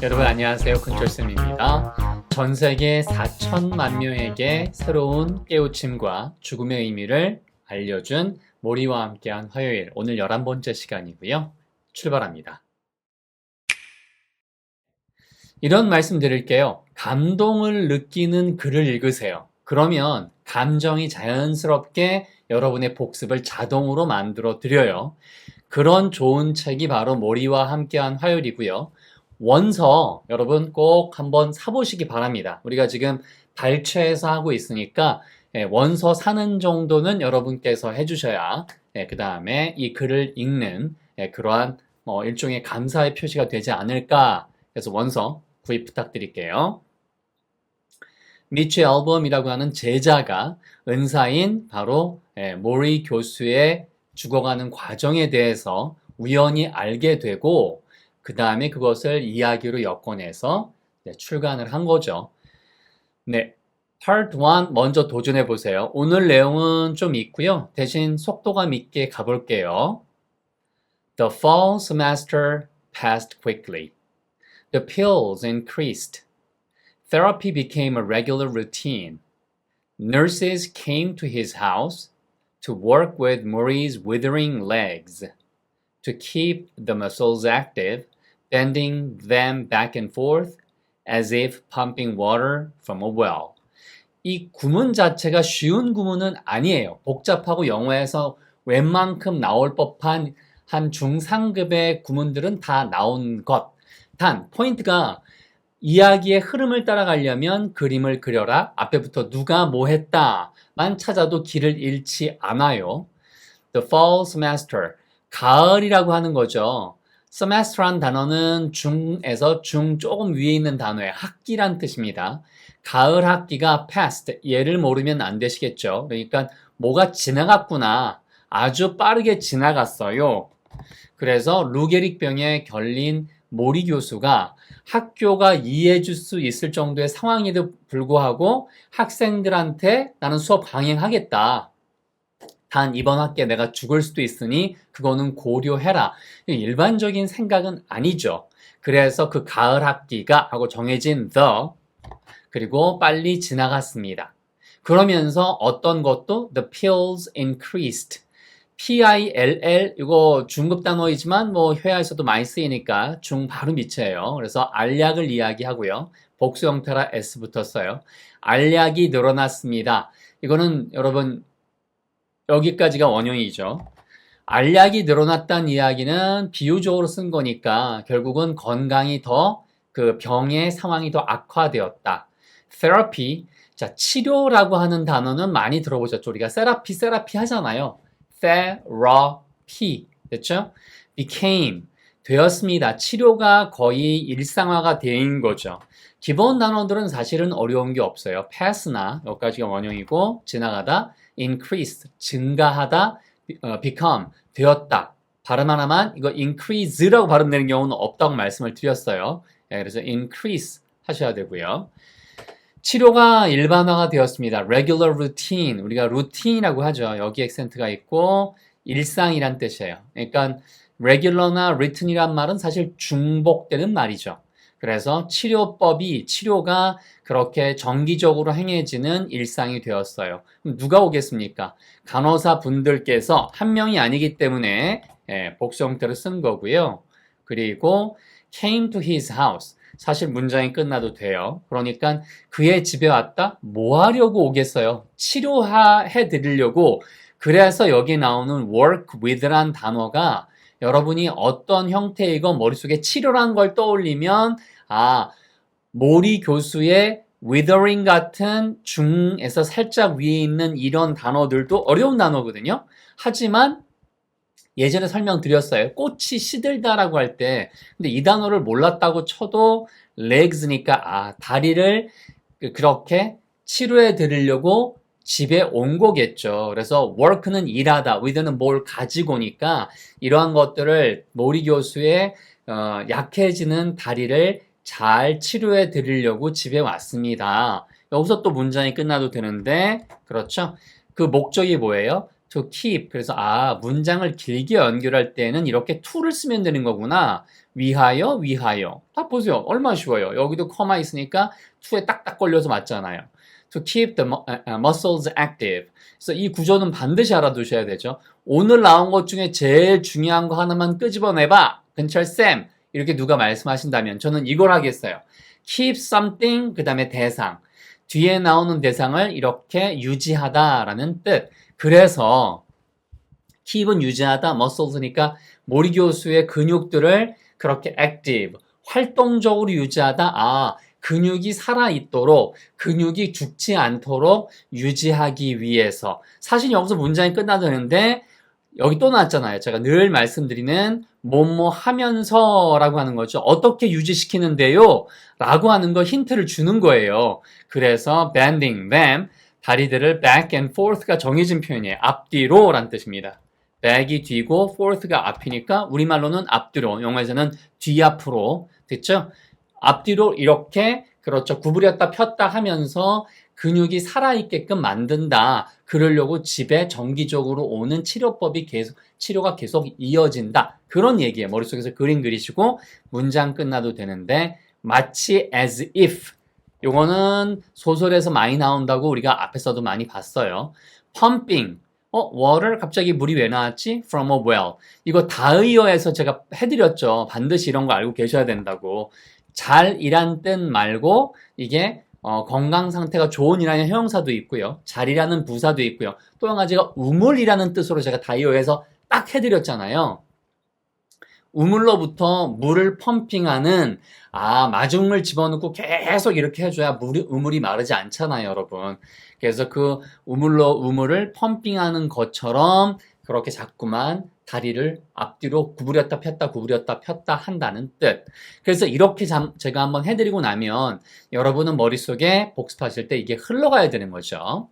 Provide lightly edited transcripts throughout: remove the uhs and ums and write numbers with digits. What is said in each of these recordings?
여러분 안녕하세요. 큰철쌤입니다. 전 세계 4천만 명에게 새로운 깨우침과 죽음의 의미를 알려준 모리와 함께한 화요일, 오늘 11번째 시간이고요. 출발합니다. 이런 말씀 드릴게요. 감동을 느끼는 글을 읽으세요. 그러면 감정이 자연스럽게 여러분의 복습을 자동으로 만들어 드려요. 그런 좋은 책이 바로 모리와 함께한 화요일이고요. 원서 여러분 꼭 한번 사보시기 바랍니다. 우리가 지금 발췌해서 하고 있으니까 원서 사는 정도는 여러분께서 해주셔야 그 다음에 이 글을 읽는 그러한 일종의 감사의 표시가 되지 않을까. 그래서 원서 구입 부탁드릴게요. 미치 앨범이라고 하는 제자가 은사인 바로 모리 교수의 죽어가는 과정에 대해서 우연히 알게 되고 그 다음에 그것을 이야기로 엮어내서 출간을 한 거죠. 네, Part 1 먼저 도전해 보세요. 오늘 내용은 좀 있고요. 대신 속도감 있게 가볼게요. The fall semester passed quickly. The pills increased. Therapy became a regular routine. Nurses came to his house to work with Murray's withering legs, to keep the muscles active, bending them back and forth as if pumping water from a well. 이 구문 자체가 쉬운 구문은 아니에요. 복잡하고 영어에서 웬만큼 나올 법한 한 중상급의 구문들은 다 나온 것. 단 포인트가 이야기의 흐름을 따라가려면 그림을 그려라. 앞에부터 누가 뭐 했다만 찾아도 길을 잃지 않아요. The fall semester. 가을이라고 하는 거죠. semester란 단어는 중에서 중 조금 위에 있는 단어의 학기란 뜻입니다. 가을 학기가 past. 얘를 모르면 안 되시겠죠. 그러니까 뭐가 지나갔구나. 아주 빠르게 지나갔어요. 그래서 루게릭병에 걸린 모리 교수가 학교가 이해해 줄 수 있을 정도의 상황에도 불구하고 학생들한테 나는 수업 강행하겠다. 단 이번 학기에 내가 죽을 수도 있으니 그거는 고려해라. 일반적인 생각은 아니죠. 그래서 그 가을 학기가 하고 정해진 the 그리고 빨리 지나갔습니다. 그러면서 어떤 것도 the pills increased. PILL 이거 중급 단어이지만 뭐 회화에서도 많이 쓰이니까 중 바로 밑이에요. 그래서 알약을 이야기하고요. 복수 형태라 S 붙었어요. 알약이 늘어났습니다. 이거는 여러분 여기까지가 원형이죠. 알약이 늘어났다는 이야기는 비유적으로 쓴 거니까 결국은 건강이 더 그 병의 상황이 더 악화되었다. Therapy, 자 치료라고 하는 단어는 많이 들어보셨죠. 우리가 세라피 하잖아요. Therapy, 됐죠? Became, 되었습니다. 치료가 거의 일상화가 된 거죠. 기본 단어들은 사실은 어려운 게 없어요. pass나 여기까지가 원형이고 지나가다, increase, 증가하다, become, 되었다. 발음 하나만 이거 increase라고 발음되는 경우는 없다고 말씀을 드렸어요. 그래서 increase 하셔야 되고요. 치료가 일반화가 되었습니다. regular routine, 우리가 루틴이라고 하죠. 여기 액센트가 있고 일상이란 뜻이에요. 그러니까 regular나 routin이란 말은 사실 중복되는 말이죠. 그래서 치료가 그렇게 정기적으로 행해지는 일상이 되었어요. 그럼 누가 오겠습니까? 간호사 분들께서 한 명이 아니기 때문에 복수 형태로 쓴 거고요. 그리고 came to his house. 사실 문장이 끝나도 돼요. 그러니까 그의 집에 왔다? 뭐 하려고 오겠어요? 치료해 드리려고. 그래서 여기 나오는 work with란 단어가 여러분이 어떤 형태이건 머릿속에 치료란 걸 떠올리면 모리 교수의 withering 같은 중에서 살짝 위에 있는 이런 단어들도 어려운 단어거든요. 하지만 예전에 설명드렸어요. 꽃이 시들다라고 할 때 근데 이 단어를 몰랐다고 쳐도 legs니까 다리를 그렇게 치료해 드리려고 집에 온 거겠죠. 그래서 work는 일하다, with는 뭘 가지고니까 이러한 것들을 모리 교수의 약해지는 다리를 잘 치료해 드리려고 집에 왔습니다. 여기서 또 문장이 끝나도 되는데 그렇죠? 그 목적이 뭐예요? to keep. 그래서 문장을 길게 연결할 때는 이렇게 to를 쓰면 되는 거구나. 위하여, 위하여. 딱 보세요. 얼마나 쉬워요. 여기도 커마 있으니까 to에 딱딱 걸려서 맞잖아요. To keep the muscles active. 그래서 이 구조는 반드시 알아두셔야 되죠. 오늘 나온 것 중에 제일 중요한 거 하나만 끄집어내봐. 근철쌤. 이렇게 누가 말씀하신다면 저는 이걸 하겠어요. keep something, 그 다음에 대상. 뒤에 나오는 대상을 이렇게 유지하다라는 뜻. 그래서 keep은 유지하다, muscles니까 모리 교수의 근육들을 그렇게 active, 활동적으로 유지하다. 근육이 살아있도록, 근육이 죽지 않도록 유지하기 위해서. 사실 여기서 문장이 끝나도 되는데 여기 또 나왔잖아요. 제가 늘 말씀드리는 뭐뭐 하면서 라고 하는 거죠. 어떻게 유지시키는데요? 라고 하는 거 힌트를 주는 거예요. 그래서 bending them, 다리들을 back and forth가 정해진 표현이에요. 앞뒤로 라는 뜻입니다. back이 뒤고 forth가 앞이니까 우리말로는 앞뒤로, 영어에서는 뒤앞으로. 됐죠? 앞뒤로 이렇게 그렇죠. 구부렸다 폈다 하면서 근육이 살아있게끔 만든다. 그러려고 집에 정기적으로 오는 치료가 계속 이어진다. 그런 얘기예요. 머릿속에서 그림 그리시고 문장 끝나도 되는데 마치 as if. 요거는 소설에서 많이 나온다고 우리가 앞에서도 많이 봤어요. pumping. water 갑자기 물이 왜 나왔지? from a well. 이거 다의어에서 제가 해드렸죠. 반드시 이런 거 알고 계셔야 된다고. 잘이란 뜻 말고 이게 건강 상태가 좋은이라는 형용사도 있고요. 잘이라는 부사도 있고요. 또 한 가지가 우물이라는 뜻으로 제가 다이어에서 딱 해드렸잖아요. 우물로부터 물을 펌핑하는 마중물 집어넣고 계속 이렇게 해줘야 우물이 마르지 않잖아요, 여러분. 그래서 그 우물을 펌핑하는 것처럼 그렇게 자꾸만 다리를 앞뒤로 구부렸다 폈다 한다는 뜻. 그래서 이렇게 제가 한번 해드리고 나면 여러분은 머릿속에 복습하실 때 이게 흘러가야 되는 거죠.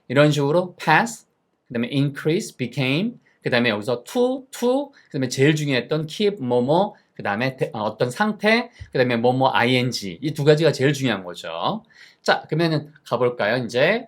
이런 식으로 pass, 그 다음에 increase, became, 그 다음에 여기서 to, 그 다음에 제일 중요했던 keep, 뭐뭐, 그 다음에 어떤 상태, 그 다음에 뭐뭐 ing. 이 두 가지가 제일 중요한 거죠. 자, 그러면은 가볼까요, 이제?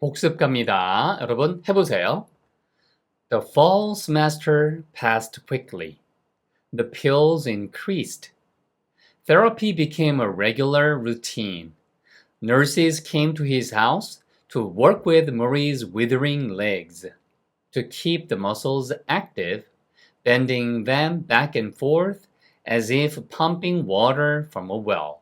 복습 갑니다. 여러분 해보세요. The fall semester passed quickly. The pills increased. Therapy became a regular routine. Nurses came to his house to work with Marie's withering legs, to keep the muscles active, bending them back and forth as if pumping water from a well.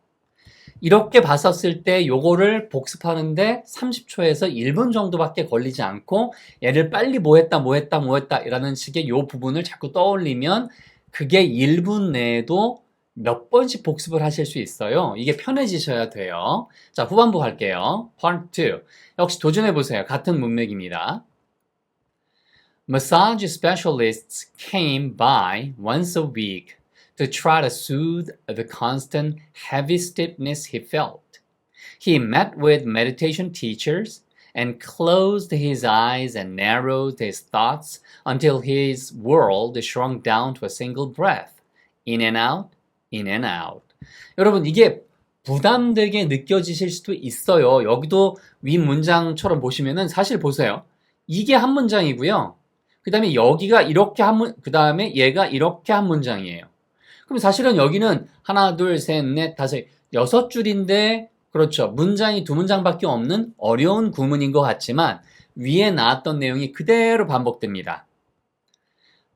이렇게 봤었을 때 요거를 복습하는데 30초에서 1분 정도밖에 걸리지 않고 얘를 빨리 뭐 했다 이라는 식의 요 부분을 자꾸 떠올리면 그게 1분 내에도 몇 번씩 복습을 하실 수 있어요. 이게 편해지셔야 돼요. 자, 후반부 갈게요. Part 2. 역시 도전해보세요. 같은 문맥입니다. Massage specialists came by once a week to try to soothe the constant heavy stiffness he felt. He met with meditation teachers and closed his eyes and narrowed his thoughts until his world shrunk down to a single breath. In and out, in and out. 여러분, 이게 부담되게 느껴지실 수도 있어요. 여기도 위 문장처럼 보시면은 사실 보세요. 이게 한 문장이고요. 그 다음에 여기가 이렇게 그 다음에 얘가 이렇게 한 문장이에요. 그럼 사실은 여기는 하나, 둘, 셋, 넷, 다섯, 6줄인데 그렇죠. 문장이 2문장밖에 없는 어려운 구문인 것 같지만 위에 나왔던 내용이 그대로 반복됩니다.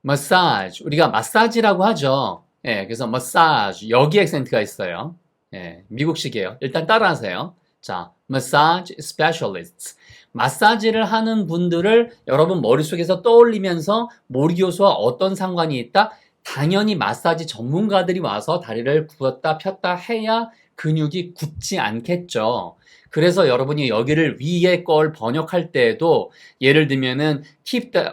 massage, 우리가 마사지라고 하죠. 예, 그래서 massage, 여기 액센트가 있어요. 예, 미국식이에요. 일단 따라하세요. 자, massage specialists. 마사지를 하는 분들을 여러분 머릿속에서 떠올리면서 모리 교수와 어떤 상관이 있다? 당연히 마사지 전문가들이 와서 다리를 굽었다 폈다 해야 근육이 굳지 않겠죠. 그래서 여러분이 여기를 위에 걸 번역할 때에도 예를 들면은 keep the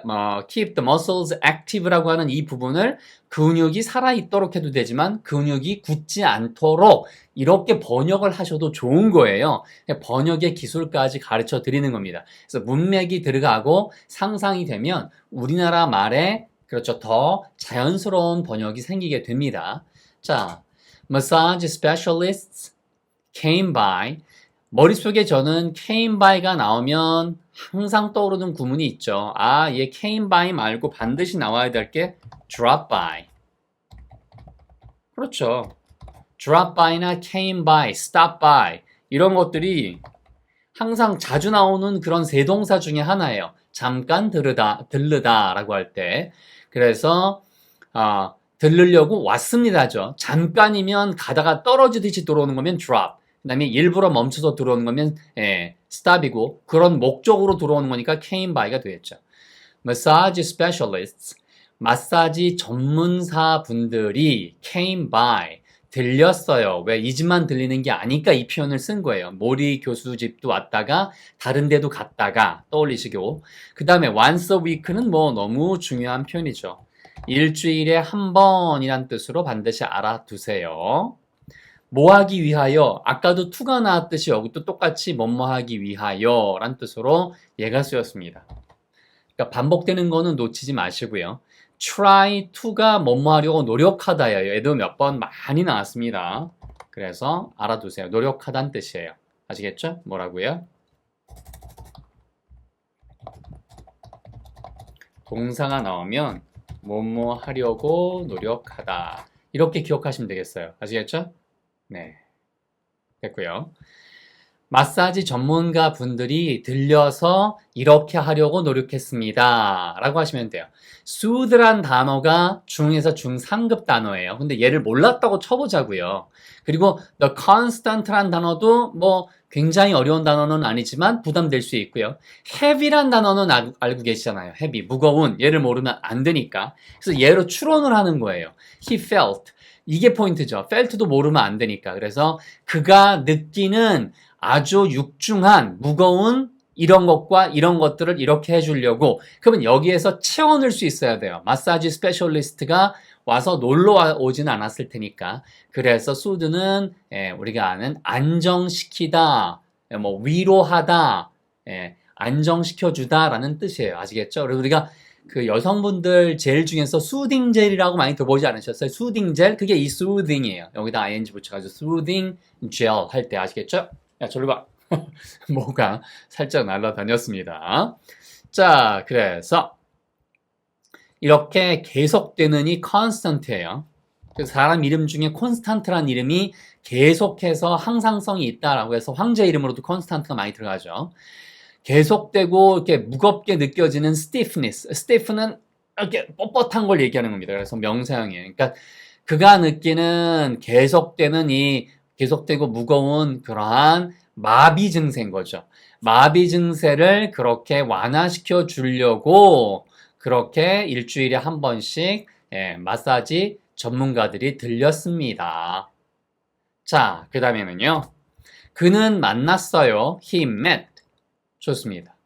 muscles active라고 하는 이 부분을 근육이 살아있도록 해도 되지만 근육이 굳지 않도록 이렇게 번역을 하셔도 좋은 거예요. 번역의 기술까지 가르쳐 드리는 겁니다. 그래서 문맥이 들어가고 상상이 되면 우리나라 말에 그렇죠. 더 자연스러운 번역이 생기게 됩니다. 자, massage specialists came by. 머릿속에 저는 came by가 나오면 항상 떠오르는 구문이 있죠. 아, 얘 came by 말고 반드시 나와야 될 게 drop by. 그렇죠. drop by나 came by, stop by 이런 것들이 항상 자주 나오는 그런 세 동사 중에 하나예요. 잠깐 들르다 라고 할 때. 그래서 들르려고 왔습니다죠. 잠깐이면 가다가 떨어지듯이 들어오는 거면 drop. 그 다음에 일부러 멈춰서 들어오는 거면 stop이고 그런 목적으로 들어오는 거니까 came by가 되겠죠. massage specialists, 마사지 전문사 분들이 came by, 들렸어요. 왜? 이 집만 들리는 게 아니까 이 표현을 쓴 거예요. 모리 교수 집도 왔다가 다른 데도 갔다가 떠올리시고 그 다음에 once a week는 뭐 너무 중요한 표현이죠. 일주일에 한 번이란 뜻으로 반드시 알아두세요. 뭐 하기 위하여, 아까도 to가 나왔듯이 여기도 똑같이 뭐뭐 하기 위하여 란 뜻으로 얘가 쓰였습니다. 그러니까 반복되는 거는 놓치지 마시고요. try to가 뭐뭐 하려고 노력하다예요. 얘도 몇 번 많이 나왔습니다. 그래서 알아두세요. 노력하다는 뜻이에요. 아시겠죠? 뭐라고요? 동사가 나오면 뭐뭐 하려고 노력하다. 이렇게 기억하시면 되겠어요. 아시겠죠? 네. 됐고요. 마사지 전문가 분들이 들려서 이렇게 하려고 노력했습니다. 라고 하시면 돼요. soothe란 단어가 중에서 중3급 단어예요. 근데 얘를 몰랐다고 쳐보자고요. 그리고 the constant란 단어도 뭐 굉장히 어려운 단어는 아니지만 부담될 수 있고요. heavy란 단어는 알고 계시잖아요. heavy, 무거운. 얘를 모르면 안 되니까. 그래서 얘로 추론을 하는 거예요. he felt. 이게 포인트죠. felt도 모르면 안 되니까. 그래서 그가 느끼는 아주 육중한 무거운 이런 것과 이런 것들을 이렇게 해주려고. 그러면 여기에서 채워넣을 수 있어야 돼요. 마사지 스페셜리스트가 와서 놀러 오지는 않았을 테니까. 그래서 soothe는 우리가 아는 안정시키다, 뭐 위로하다, 안정시켜주다 라는 뜻이에요. 아시겠죠? 그래서 우리가 그 여성분들 젤 중에서 수딩 젤이라고 많이 들어보지 않으셨어요? 수딩 젤? 그게 이 soothing이에요. 여기다 ing 붙여가지고 soothing gel 할 때 아시겠죠? 야, 저리 봐. 뭐가 살짝 날아다녔습니다. 자, 그래서 이렇게 계속되는 이 constant예요. 그래서 사람 이름 중에 constant라는 이름이 계속해서 항상성이 있다라고 해서 황제 이름으로도 constant가 많이 들어가죠. 계속되고 이렇게 무겁게 느껴지는 stiffness. stiff는 이렇게 뻣뻣한 걸 얘기하는 겁니다. 그래서 명사형이에요. 그러니까 그가 느끼는 계속되는 이 계속되고 무거운 그러한 마비 증세인 거죠. 마비 증세를 그렇게 완화시켜 주려고 그렇게 일주일에 한 번씩 마사지 전문가들이 들렸습니다. 자, 그 다음에는요. 그는 만났어요. He met. 좋습니다.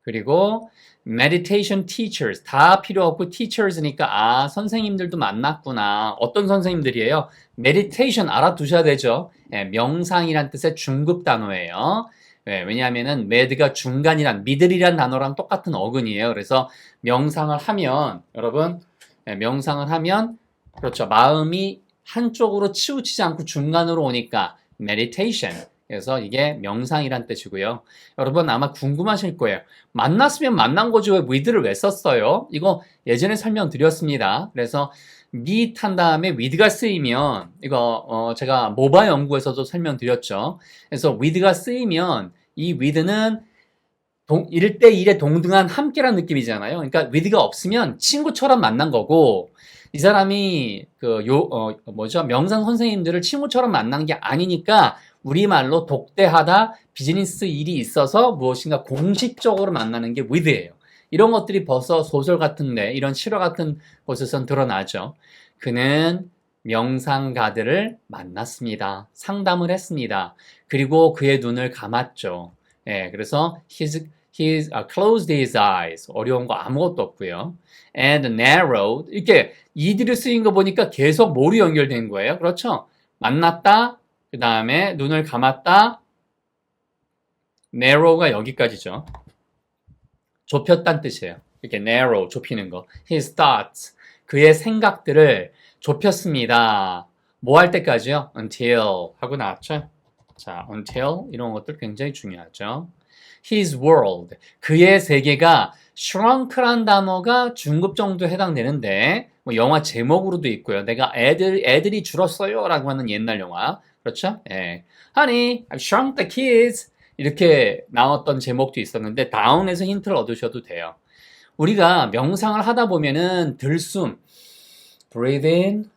그리고 meditation teachers 다 필요 없고 teachers니까 선생님들도 만났구나. 어떤 선생님들이에요? meditation 알아두셔야 되죠. 명상이란 뜻의 중급 단어예요. 왜냐하면은 med가 중간이란 미들이란 단어랑 똑같은 어근이에요. 그래서 명상을 하면 여러분 명상을 하면 그렇죠. 마음이 한쪽으로 치우치지 않고 중간으로 오니까 meditation. 그래서 이게 명상이란 뜻이고요. 여러분 아마 궁금하실 거예요. 만났으면 만난 거지 왜 with를 왜 썼어요? 이거 예전에 설명드렸습니다. 그래서 meet 한 다음에 with가 쓰이면 이거 제가 모바 연구에서도 설명드렸죠. 그래서 with가 쓰이면 이 with는 1대1의 동등한 함께란 느낌이잖아요. 그러니까 with가 없으면 친구처럼 만난 거고 이 사람이 명상 선생님들을 친구처럼 만난 게 아니니까 우리말로 독대하다, 비즈니스 일이 있어서 무엇인가 공식적으로 만나는 게 with예요. 이런 것들이 벌써 소설 같은데 이런 실화 같은 곳에선 드러나죠. 그는 명상가들을 만났습니다. 상담을 했습니다. 그리고 그의 눈을 감았죠. 그래서 he closed his eyes. 어려운 거 아무것도 없고요. And narrowed. 이렇게 이들이 쓰인 거 보니까 계속 뭐로 연결된 거예요. 그렇죠? 만났다. 그 다음에 눈을 감았다. narrow가 여기까지죠. 좁혔다는 뜻이에요. 이렇게 narrow, 좁히는 거. His thoughts. 그의 생각들을 좁혔습니다. 뭐 할 때까지요? Until 하고 나왔죠. 자, until 이런 것들 굉장히 중요하죠. His world, 그의 세계가 shrunk란 단어가 중급 정도에 해당되는데 뭐 영화 제목으로도 있고요. 내가 애들이 줄었어요 라고 하는 옛날 영화 그렇죠? 예. Honey, I've shrunk the kids 이렇게 나왔던 제목도 있었는데 다운에서 힌트를 얻으셔도 돼요. 우리가 명상을 하다 보면은 들숨 breathe in,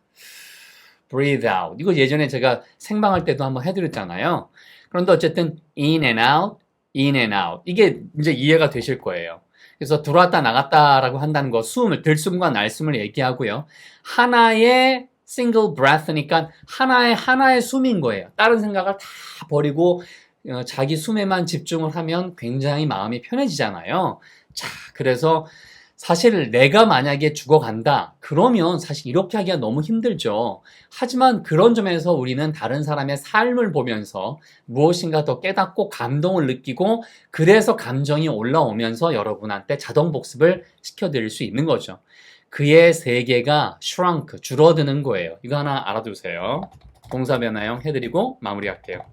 breathe out 이거 예전에 제가 생방할 때도 한번 해드렸잖아요. 그런데 어쨌든 in and out, in and out 이게 이제 이해가 되실 거예요. 그래서 들어왔다 나갔다라고 한다는 거 숨을 들숨과 날숨을 얘기하고요. 하나의 single breath니까 하나의 숨인 거예요. 다른 생각을 다 버리고 자기 숨에만 집중을 하면 굉장히 마음이 편해지잖아요. 자, 그래서 사실 내가 만약에 죽어간다 그러면 사실 이렇게 하기가 너무 힘들죠. 하지만 그런 점에서 우리는 다른 사람의 삶을 보면서 무엇인가 더 깨닫고 감동을 느끼고 그래서 감정이 올라오면서 여러분한테 자동 복습을 시켜드릴 수 있는 거죠. 그의 세계가 shrunk, 줄어드는 거예요. 이거 하나 알아두세요. 동사 변화형 해드리고 마무리할게요.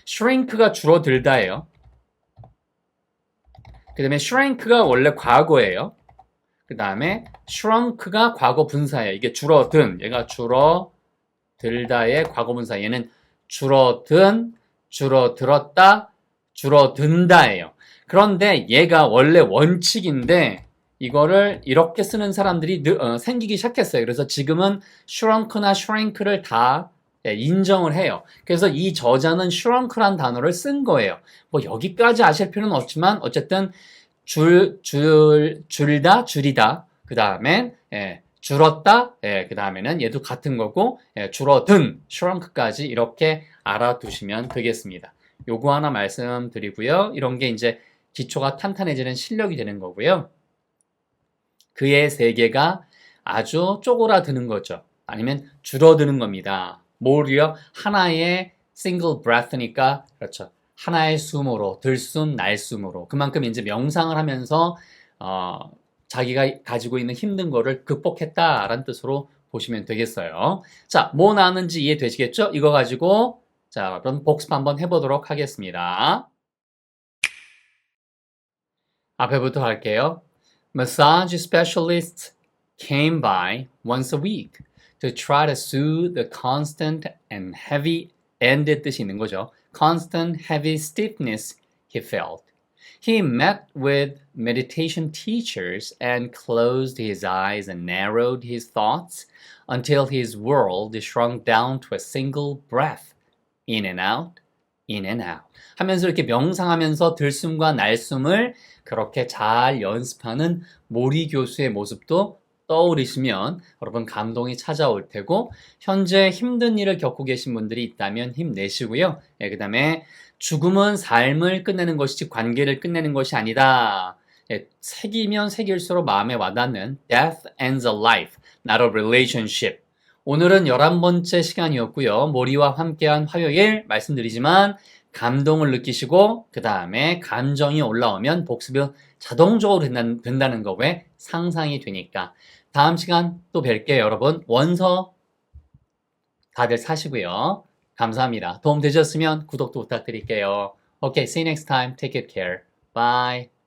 shrink가 줄어들다예요. 그 다음에 shrink가 원래 과거예요. 그 다음에 shrunk가 과거 분사예요. 이게 줄어든, 얘가 줄어들다의 과거 분사. 얘는 줄어든, 줄어들었다, 줄어든다예요. 그런데 얘가 원래 원칙인데 이거를 이렇게 쓰는 사람들이 생기기 시작했어요. 그래서 지금은 shrunk나 shrink를 다 인정을 해요. 그래서 이 저자는 shrunk란 단어를 쓴 거예요. 뭐 여기까지 아실 필요는 없지만 어쨌든 줄다, 줄이다. 그 다음에 줄었다. 그 다음에는 얘도 같은 거고 줄어든, shrunk까지 이렇게 알아두시면 되겠습니다. 요거 하나 말씀드리고요. 이런 게 이제 기초가 탄탄해지는 실력이 되는 거고요. 그의 세계가 아주 쪼그라드는 거죠. 아니면 줄어드는 겁니다. 뭐를요? 하나의 single breath니까 그렇죠. 하나의 숨으로 들숨 날숨으로 그만큼 이제 명상을 하면서 자기가 가지고 있는 힘든 거를 극복했다라는 뜻으로 보시면 되겠어요. 자, 뭐 나왔는지 이해되시겠죠? 이거 가지고 자, 그럼 복습 한번 해보도록 하겠습니다. 앞에부터 할게요. Massage specialists came by once a week to try to soothe the constant and heavy end의 뜻이 있는 거죠. Constant heavy stiffness he felt. He met with meditation teachers and closed his eyes and narrowed his thoughts until his world shrunk down to a single breath. In and out, in and out. 하면서 이렇게 명상하면서 들숨과 날숨을 그렇게 잘 연습하는 모리 교수의 모습도 떠오르시면 여러분 감동이 찾아올 테고 현재 힘든 일을 겪고 계신 분들이 있다면 힘내시고요. 그 다음에 죽음은 삶을 끝내는 것이지 관계를 끝내는 것이 아니다. 새기면 새길수록 마음에 와닿는 Death ends a life, not a relationship. 오늘은 11번째 시간이었고요. 모리와 함께한 화요일 말씀드리지만 감동을 느끼시고 그 다음에 감정이 올라오면 복습이 자동적으로 된다는 거 왜? 상상이 되니까. 다음 시간 또 뵐게요, 여러분. 원서 다들 사시고요. 감사합니다. 도움 되셨으면 구독도 부탁드릴게요. Okay, see you next time. Take good care. Bye.